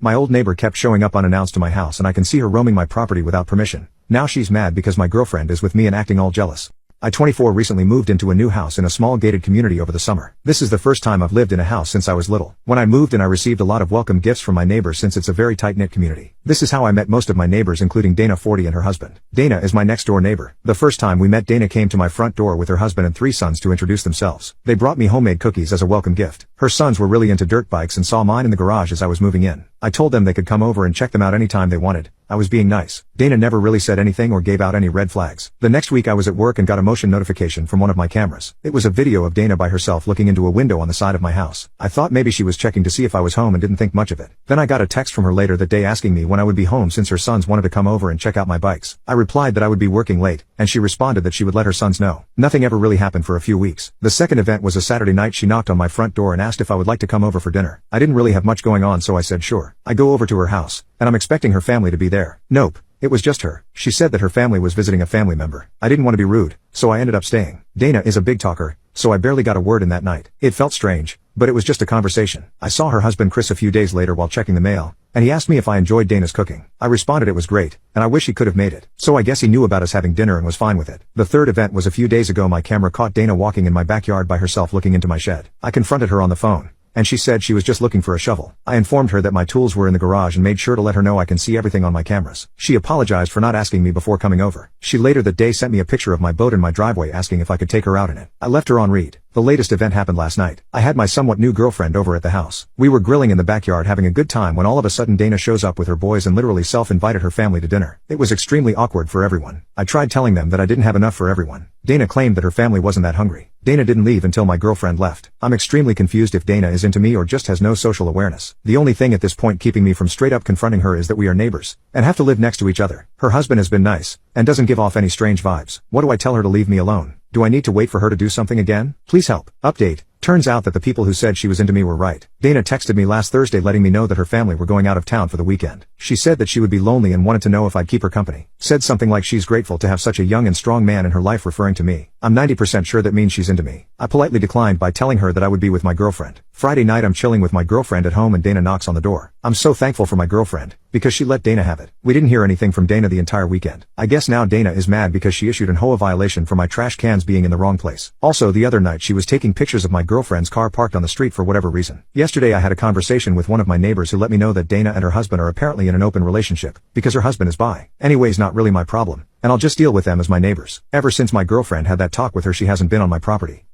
My old neighbor kept showing up unannounced to my house and I can see her roaming my property without permission. Now she's mad because my girlfriend is with me and acting all jealous. I 24 recently moved into a new house in a small gated community over the summer. This is the first time I've lived in a house since I was little. When I moved in I received a lot of welcome gifts from my neighbors since it's a very tight-knit community. This is how I met most of my neighbors including Dana 40 and her husband. Dana is my next door neighbor. The first time we met Dana came to my front door with her husband and 3 sons to introduce themselves. They brought me homemade cookies as a welcome gift. Her sons were really into dirt bikes and saw mine in the garage as I was moving in. I told them they could come over and check them out anytime they wanted. I was being nice. Dana never really said anything or gave out any red flags. The next week I was at work and got a motion notification from one of my cameras. It was a video of Dana by herself looking into a window on the side of my house. I thought maybe she was checking to see if I was home and didn't think much of it. Then I got a text from her later that day asking me when I would be home since her sons wanted to come over and check out my bikes. I replied that I would be working late, and she responded that she would let her sons know. Nothing ever really happened for a few weeks. The second event was a Saturday night. She knocked on my front door and asked if I would like to come over for dinner. I didn't really have much going on so I said sure. I go over to her house, and I'm expecting her family to be there. Nope. It was just her. She said that her family was visiting a family member. I didn't want to be rude, so I ended up staying. Dana is a big talker, so I barely got a word in that night. It felt strange, but it was just a conversation. I saw her husband Chris a few days later while checking the mail, and he asked me if I enjoyed Dana's cooking. I responded it was great, and I wish he could have made it. So I guess he knew about us having dinner and was fine with it. The third event was a few days ago. My camera caught Dana walking in my backyard by herself looking into my shed. I confronted her on the phone, and she said she was just looking for a shovel. I informed her that my tools were in the garage and made sure to let her know I can see everything on my cameras. She apologized for not asking me before coming over. She later that day sent me a picture of my boat in my driveway asking if I could take her out in it. I left her on read. The latest event happened last night. I had my somewhat new girlfriend over at the house. We were grilling in the backyard having a good time when all of a sudden Dana shows up with her boys and literally self-invited her family to dinner. It was extremely awkward for everyone. I tried telling them that I didn't have enough for everyone. Dana claimed that her family wasn't that hungry. Dana didn't leave until my girlfriend left. I'm extremely confused if Dana is into me or just has no social awareness. The only thing at this point keeping me from straight up confronting her is that we are neighbors and have to live next to each other. Her husband has been nice and doesn't give off any strange vibes. What do I tell her to leave me alone? Do I need to wait for her to do something again? Please help. Update. Turns out that the people who said she was into me were right. Dana texted me last Thursday letting me know that her family were going out of town for the weekend. She said that she would be lonely and wanted to know if I'd keep her company. Said something like she's grateful to have such a young and strong man in her life referring to me. I'm 90% sure that means she's into me. I politely declined by telling her that I would be with my girlfriend. Friday night I'm chilling with my girlfriend at home and Dana knocks on the door. I'm so thankful for my girlfriend, because she let Dana have it. We didn't hear anything from Dana the entire weekend. I guess now Dana is mad because she issued an HOA violation for my trash cans being in the wrong place. Also the other night she was taking pictures of my girlfriend's car parked on the street for whatever reason. Yesterday I had a conversation with one of my neighbors who let me know that Dana and her husband are apparently in an open relationship, because her husband is bi. Anyways, not really my problem, and I'll just deal with them as my neighbors. Ever since my girlfriend had that talk with her she hasn't been on my property.